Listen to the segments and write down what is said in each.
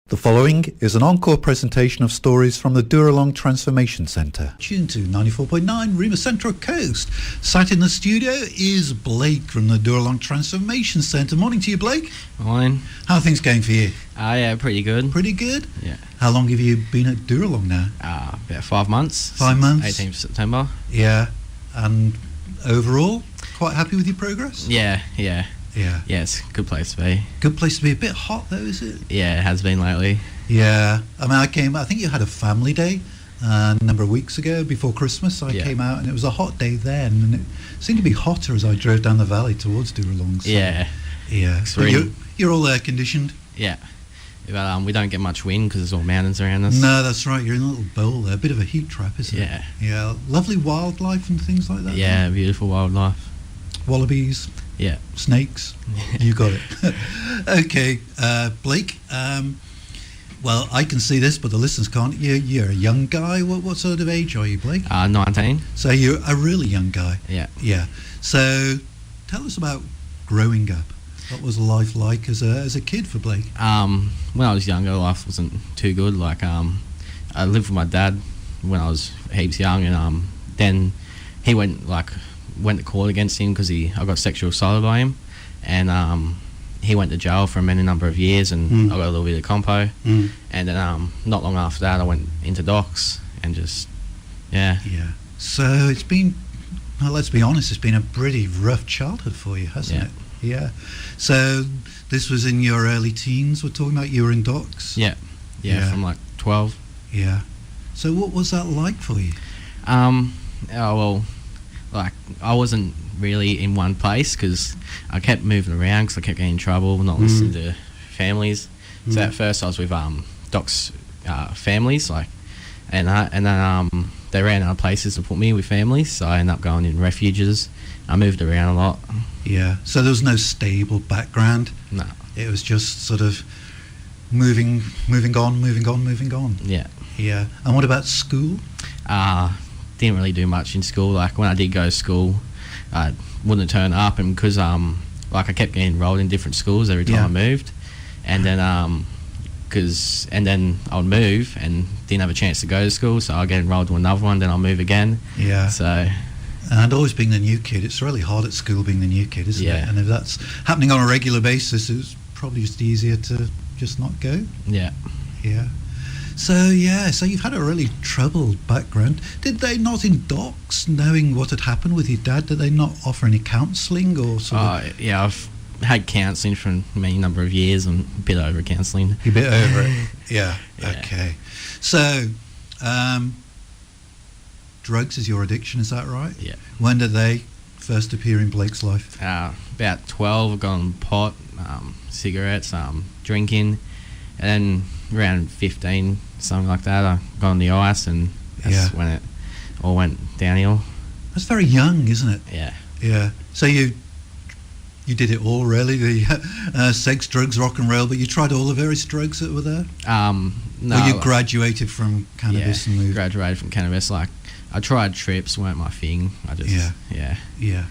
The following is an encore presentation of stories from the Dooralong Transformation Centre. Tuned to 94.9 Rima Central Coast. Sat in the studio is Blake from the Dooralong Transformation Centre. Morning to you, Blake. Morning. How are things going for you? Yeah, pretty good. Pretty good? Yeah. How long have you been at Dooralong now? About 5 months. 5 months? 18th September. Yeah. And overall, quite happy with your progress? Yeah. Yeah. Yeah, it's a good place to be. Good place to be. A bit hot though, is it? Yeah, it has been lately. Yeah. I mean, I think you had a family day a number of weeks ago before Christmas. I came out and it was a hot day then, and it seemed to be hotter as I drove down the valley towards Dooralong. So, yeah. So you're all air conditioned? Yeah. But we don't get much wind because there's all mountains around us. No, that's right. You're in a little bowl there. A bit of a heat trap, isn't it? Yeah. Lovely wildlife and things like that. Yeah, though. Beautiful wildlife. Wallabies. Yeah. Snakes. You got it. Okay, Blake. Well, I can see this, but the listeners can't. You're a young guy. What sort of age are you, Blake? 19. So you're a really young guy. Yeah. Yeah. So tell us about growing up. What was life like as a kid for Blake? When I was younger, life wasn't too good. Like, I lived with my dad when I was heaps young, and then he went to court against him because I got sexual assaulted by him, and he went to jail for a many number of years, and I got a little bit of compo, and then not long after that I went into docks and just yeah. So it's been, well, let's be honest, it's been a pretty rough childhood for you, hasn't it? Yeah. So this was in your early teens. We're talking about you were in docks. Yeah, from like 12. Yeah. So what was that like for you? Like, I wasn't really in one place because I kept moving around because I kept getting in trouble, not listening to families. So at first I was with Doc's families, and then they ran out of places to put me with families, so I ended up going in refuges. I moved around a lot. Yeah. So there was no stable background. No. It was just sort of moving on. Yeah. Yeah. And what about school? Didn't really do much in school. Like, when I did go to school, I wouldn't turn up, and because I kept getting enrolled in different schools every time I moved, and then then I would move and didn't have a chance to go to school, so I'd get enrolled to another one, then I'll move again. Yeah. So. And always being the new kid, it's really hard at school being the new kid, isn't it? And if that's happening on a regular basis, it's probably just easier to just not go. Yeah. Yeah. So you've had a really troubled background. Did they not, in docks, knowing what had happened with your dad, did they not offer any counselling or sort of? Yeah, I've had counselling for a many number of years. I'm a bit over counselling. You're a bit over it? Yeah. Okay. So, drugs is your addiction, is that right? Yeah. When did they first appear in Blake's life? About 12, I've gone pot, cigarettes, drinking, and then around 15, something like that, I got on the ice, and that's when it all went downhill. That's very young, isn't it? Yeah. Yeah. So you did it all, really? The sex, drugs, rock and roll, but you tried all the various drugs that were there? No. Or you graduated from cannabis and moved? Graduated from cannabis. Like, I tried trips, weren't my thing. I just Yeah.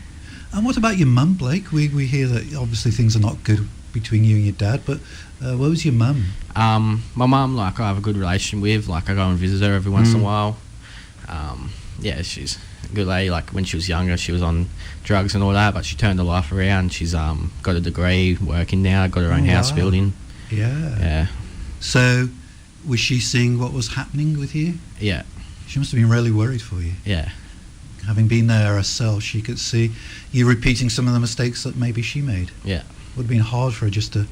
And what about your mum, Blake? We hear that obviously things are not good between you and your dad, but what was your mum? My mum, I have a good relation with. I go and visit her every once in a while. She's a good lady. When she was younger, she was on drugs and all that, but she turned her life around. She's got a degree, working now, got her own house building. Yeah. So was she seeing what was happening with you? Yeah. She must have been really worried for you. Yeah. Having been there herself, she could see you repeating some of the mistakes that maybe she made. Yeah. Would have been hard for her just to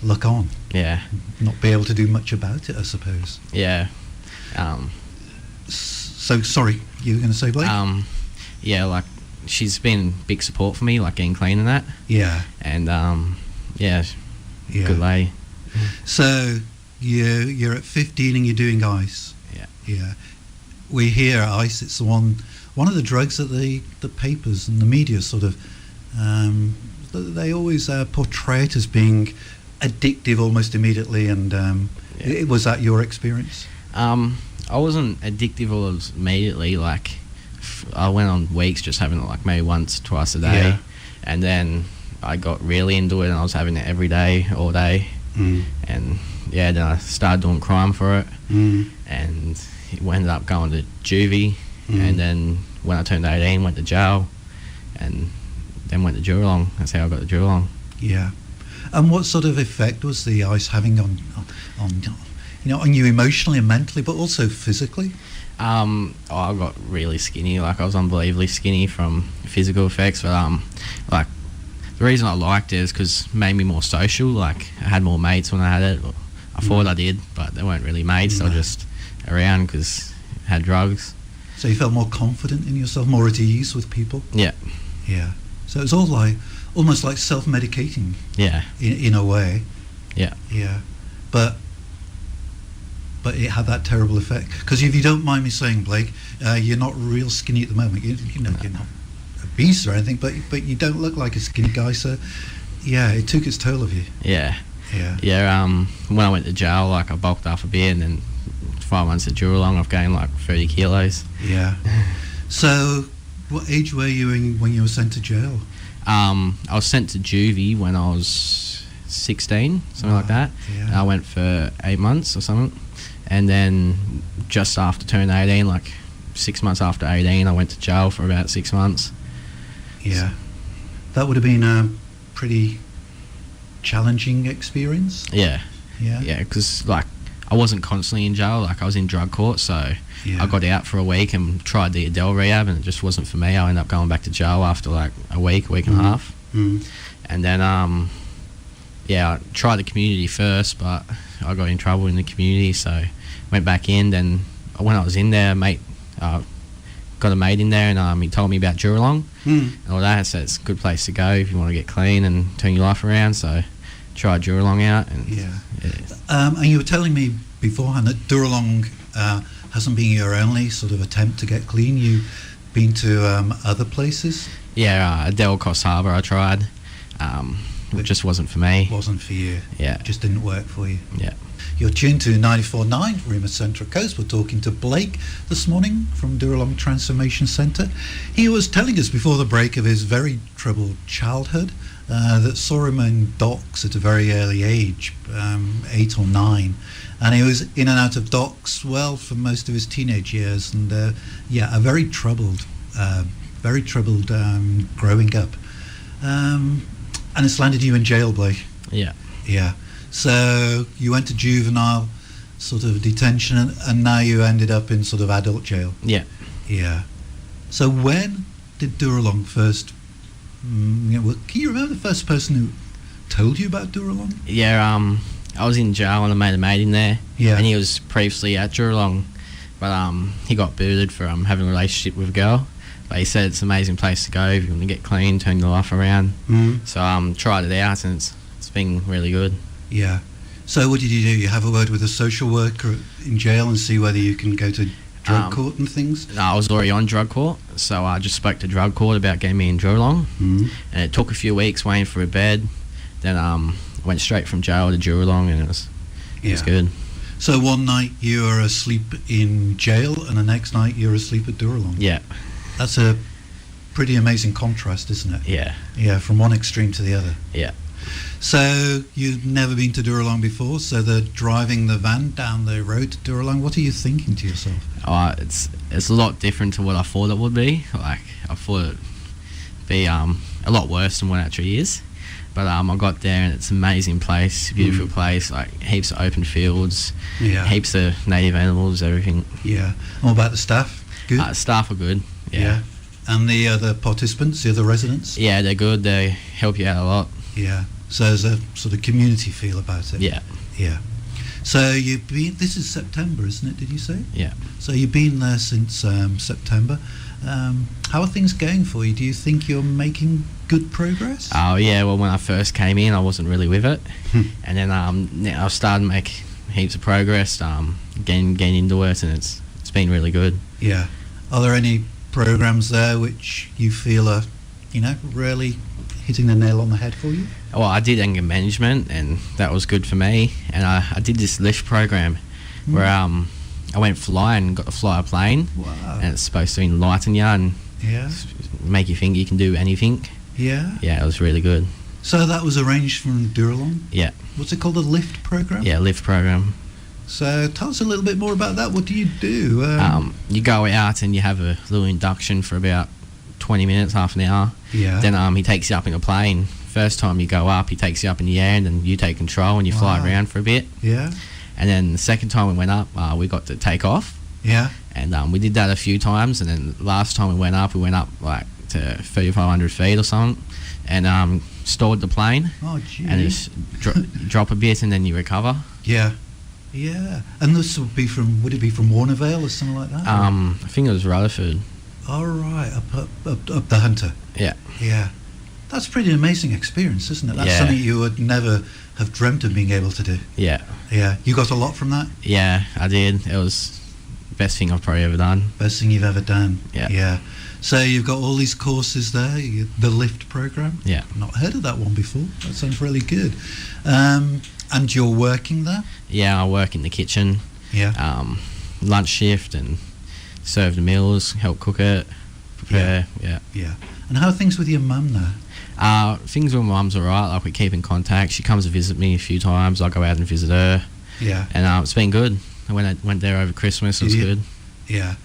look on. Yeah. Not be able to do much about it, I suppose. Yeah. So, sorry, you were going to say, Blake? She's been big support for me, getting clean and that. Yeah. And, good lady. So, you're at 15 and you're doing ice. Yeah. Yeah. We hear ice, it's one of the drugs that the papers and the media sort of, they always portray it as being addictive almost immediately, and was that your experience? I wasn't addictive all immediately. I went on weeks just having it maybe once, twice a day, and then I got really into it and I was having it every day, all day, and yeah, then I started doing crime for it, and we ended up going to juvie, and then when I turned 18, went to jail, and then went to Dooralong. That's how I got to Dooralong. Yeah. And what sort of effect was the ice having on on you emotionally and mentally, but also physically? I got really skinny. Like, I was unbelievably skinny from physical effects, but like, the reason I liked it is because it made me more social. Like, I had more mates when I had it. I thought I did, but they weren't really mates. They were just around because I had drugs. So you felt more confident in yourself, more at ease with people? Yeah. Yeah. So it's all like almost like self-medicating. Yeah. In a way. Yeah. Yeah. But it had that terrible effect. Because if you don't mind me saying, Blake, you're not real skinny at the moment. You're not obese or anything, but you don't look like a skinny guy. So yeah, it took its toll of you. Yeah. Yeah. Yeah. When I went to jail, like, I bulked off a bit, and then 5 months at Dooralong, I've gained like 30 kilos. Yeah. So what age were you when you were sent to jail? I was sent to juvie when I was 16, something like that. Yeah. And I went for 8 months or something. And then just after turning 18, like 6 months after 18, I went to jail for about 6 months. Yeah. That would have been a pretty challenging experience. Yeah. Yeah. Yeah, because, like, I wasn't constantly in jail. Like, I was in drug court, so I got out for a week and tried the Adele rehab, and it just wasn't for me. I ended up going back to jail after like a week and a half. And then I tried the community first, but I got in trouble in the community, so went back in. Then when I was in there, got a mate in there, and he told me about Dooralong and all that. So it's a good place to go if you want to get clean and turn your life around. So tried Dooralong out. And and you were telling me beforehand that Dooralong hasn't been your only sort of attempt to get clean. You've been to other places? Yeah, Adele Coast Harbour I tried. It just wasn't for me. Wasn't for you. Yeah. Just didn't work for you. Yeah. You're tuned to 94.9 Remus Central Coast. We're talking to Blake this morning from Dooralong Transformation Centre. He was telling us before the break of his very troubled childhood that saw him in docks at a very early age, 8 or 9. And he was in and out of docks, well, for most of his teenage years. And, a very troubled growing up. And it's landed you in jail, Blake. Yeah. Yeah. So you went to juvenile sort of detention, and now you ended up in sort of adult jail. Yeah. Yeah. So when did Dooralong first... can you remember the first person who told you about Dooralong? Yeah, I was in jail and I made a mate in there. Yeah. And he was previously at Dooralong, but he got booted for having a relationship with a girl. But he said it's an amazing place to go if you want to get clean, turn your life around. So tried it out, and it's been really good. Yeah. So what did you do? You have a word with a social worker in jail and see whether you can go to drug court and things? No, I was already on drug court, so I just spoke to drug court about getting me in Dooralong. And it took a few weeks waiting for a bed. Then went straight from jail to Dooralong, and it was good. So one night you were asleep in jail, and the next night you were asleep at Dooralong. Yeah. That's a pretty amazing contrast, isn't it? Yeah. Yeah, from one extreme to the other. Yeah. So you've never been to Dooralong before, so they're driving the van down the road to Dooralong. What are you thinking to yourself? It's a lot different to what I thought it would be. Like, I thought it'd be a lot worse than what it actually is. But I got there, and it's an amazing place, beautiful place, like heaps of open fields, heaps of native animals, everything. Yeah. And what about the staff? Good? Staff are good. Yeah. And the other participants, the other residents? Yeah, they're good. They help you out a lot. Yeah. So there's a sort of community feel about it. Yeah. Yeah. So you've been, this is September, isn't it, did you say? Yeah. So you've been there since September. How are things going for you? Do you think you're making good progress? Oh, yeah. Well, when I first came in, I wasn't really with it. And then I've started to make heaps of progress, getting into it, and it's been really good. Yeah. Are there any programs there which you feel are, really hitting the nail on the head for you? Well, I did anger management, and that was good for me. And I did this lift program where I went flying and got to fly a plane. Wow. And it's supposed to enlighten you and make you think you can do anything. Yeah. Yeah, it was really good. So that was arranged from Dooralong? Yeah. What's it called, a lift program? Yeah, lift program. So tell us a little bit more about that. What do you do? You go out and you have a little induction for about 20 minutes, half an hour. Yeah. Then he takes you up in a plane. First time you go up, he takes you up in the air and then you take control and you fly around for a bit. Yeah. And then the second time we went up, we got to take off. Yeah. And we did that a few times. And then last time we went up like to 3,500 feet or something. And stored the plane. Oh, gee. And just drop a bit and then you recover. Yeah. Yeah. And this would it be from Warnervale or something like that? I think it was Rutherford. All right, up the Hunter. Yeah. Yeah. That's a pretty amazing experience, isn't it? That's Yeah. something you would never have dreamt of being able to do. Yeah. Yeah. You got a lot from that? Yeah, I did. It was the best thing I've probably ever done. Best thing you've ever done. Yeah. Yeah. So you've got all these courses there, the lift program. Yeah. Not heard of that one before. That sounds really good. And you're working there? Yeah, I work in the kitchen. Yeah. Lunch shift and serve the meals, help cook it, prepare. Yeah. Yeah. And how are things with your mum there? Things with my mum's alright. Like we keep in contact. She comes to visit me a few times. I go out and visit her. Yeah. And it's been good. I went there over Christmas. It was good. Yeah.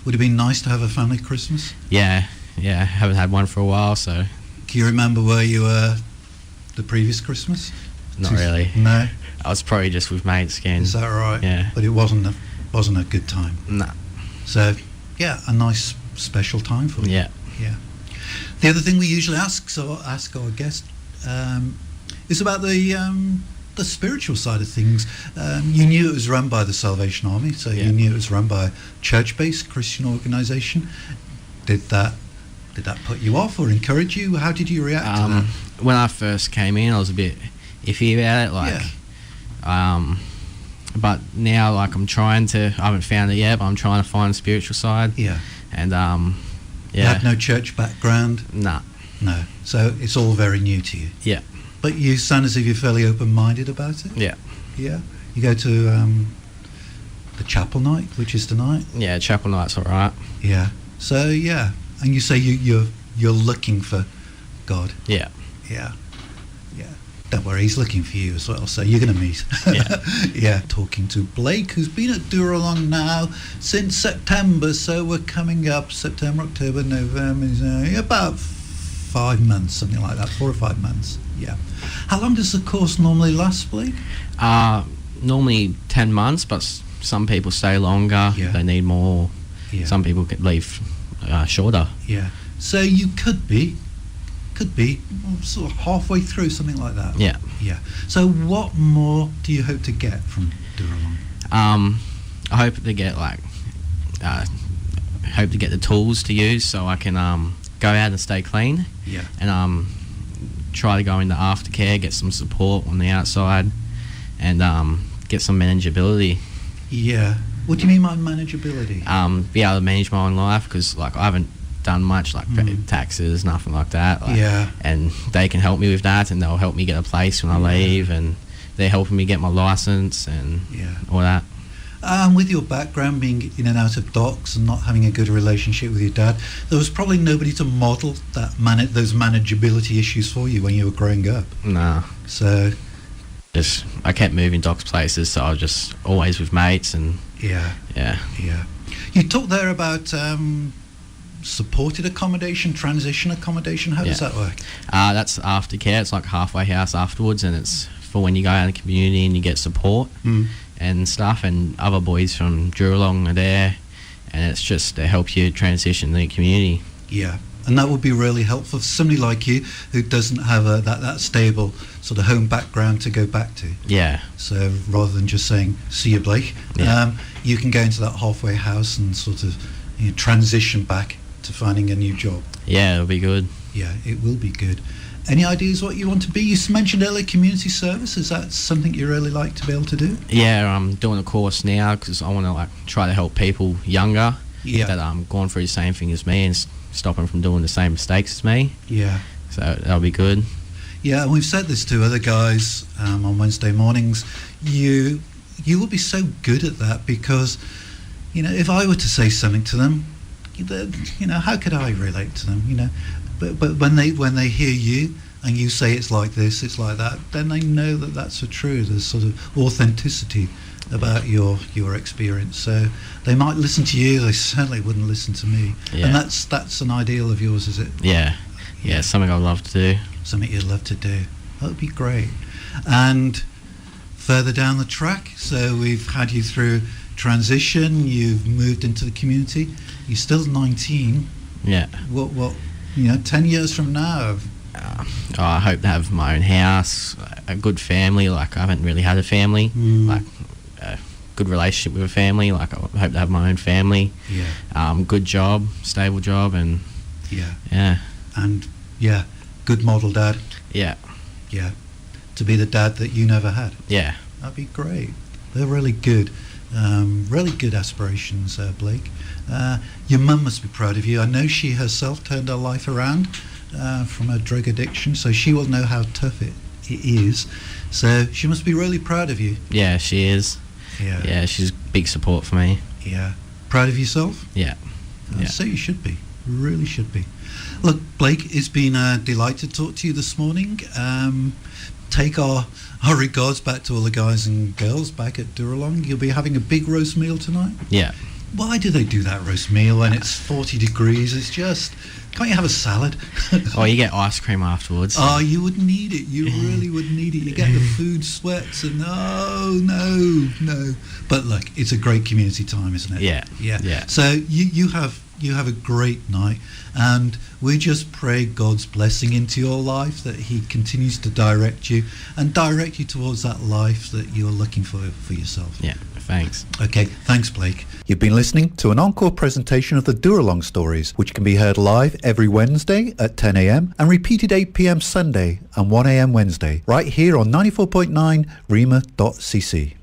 Would it be nice to have a family Christmas? Yeah. Yeah. Haven't had one for a while, so. Can you remember where you were the previous Christmas? Not really. No. I was probably just with mates again. Is that right? Yeah. But it wasn't a good time. Nah. So, yeah, a nice special time for you. Yeah. Yeah. The other thing we usually ask our guest is about the spiritual side of things. You knew it was run by the Salvation Army, so you knew it was run by a church-based Christian organisation. Did that put you off or encourage you? How did you react to that? When I first came in, I was a bit iffy about it. But now, I haven't found it yet, but I'm trying to find the spiritual side. Yeah. And You had no church background? Nah. No. So it's all very new to you? Yeah. But you sound as if you're fairly open-minded about it? Yeah. Yeah? You go to the chapel night, which is tonight? Yeah, chapel night's alright. Yeah. So, yeah. And you say you're looking for God? Yeah. Yeah. Yeah. Don't worry, he's looking for you as well, so you're going to meet. Yeah. Yeah. Talking to Blake, who's been at Dooralong now since September, so we're coming up September, October, November, about 5 months, something like that, 4 or 5 months. Yeah. How long does the course normally last, Blake? Normally 10 months, but some people stay longer. Yeah. They need more. Yeah. Some people could leave shorter. Yeah. So you could be sort of halfway through, something like that. Yeah. Yeah. So what more do you hope to get from Dooralong? I hope to get the tools to use so I can go out and stay clean. Yeah. And try to go into aftercare, get some support on the outside, and get some manageability. Yeah. What do you mean by manageability? Be able to manage my own life, because I haven't done much, taxes, nothing like that. Yeah. And they can help me with that, and they'll help me get a place when I leave, and they're helping me get my license and all that. With your background being in and out of docks and not having a good relationship with your dad, there was probably nobody to model those manageability issues for you when you were growing up. Nah. So I kept moving docks places, so I was just always with mates and yeah. You talked there about supported accommodation, transition accommodation. How does that work? That's aftercare. It's like a halfway house afterwards, and it's for when you go out in the community and you get support and stuff, and other boys from Dooralong are there, and it's just to help you transition in the community. Yeah. And that would be really helpful for somebody like you who doesn't have that stable sort of home background to go back to. Yeah. So rather than just saying, see you, Blake, you can go into that halfway house and sort of transition back to finding a new job. Yeah, it'll be good. Yeah, it will be good. Any ideas what you want to be? You mentioned earlier community service. Is that something you really like to be able to do? Yeah, I'm doing a course now because I want to try to help people younger that gone through the same thing as me and stop them from doing the same mistakes as me. Yeah. So that'll be good. Yeah, and we've said this to other guys on Wednesday mornings. You will be so good at that because, if I were to say something to them, how could I relate to them? But when they hear you, and you say it's like this, it's like that, then they know that that's the truth. There's sort of authenticity about your experience. So they might listen to you, they certainly wouldn't listen to me. Yeah. And that's an ideal of yours, is it? Yeah, it's something I'd love to do. Something you'd love to do. That would be great. And further down the track, so we've had you through transition, you've moved into the community, you're still 19. Yeah. What 10 years from now? I hope to have my own house, a good family. Like, I haven't really had a family. Like, a good relationship with a family. Like, I hope to have my own family. Yeah. Good job, stable job, and yeah. And good model dad. Yeah. To be the dad that you never had. Yeah. That'd be great. They're really good. Really good aspirations, Blake. Your mum must be proud of you. I know she herself turned her life around from her drug addiction, so she will know how tough it is. So she must be really proud of you. Yeah, she is. Yeah, she's big support for me. Yeah. Proud of yourself? Yeah. So you should be. Really should be. Look, Blake, it's been a delight to talk to you this morning. Take our regards back to all the guys and girls back at Dooralong. You'll be having a big roast meal tonight. Yeah. Why do they do that roast meal when it's 40 degrees? It's just, can't you have a salad? Oh, you get ice cream afterwards. Oh, you would need it. You really would need it. You get the food sweats and no. But look, it's a great community time, isn't it? Yeah. So you have a great night, and we just pray God's blessing into your life, that he continues to direct you towards that life that you're looking for yourself. Yeah, thanks. Okay, thanks, Blake. You've been listening to an encore presentation of the Dooralong stories, which can be heard live every Wednesday at 10 a.m. and repeated 8 p.m. Sunday and 1 a.m. Wednesday, right here on 94.9 rema.cc.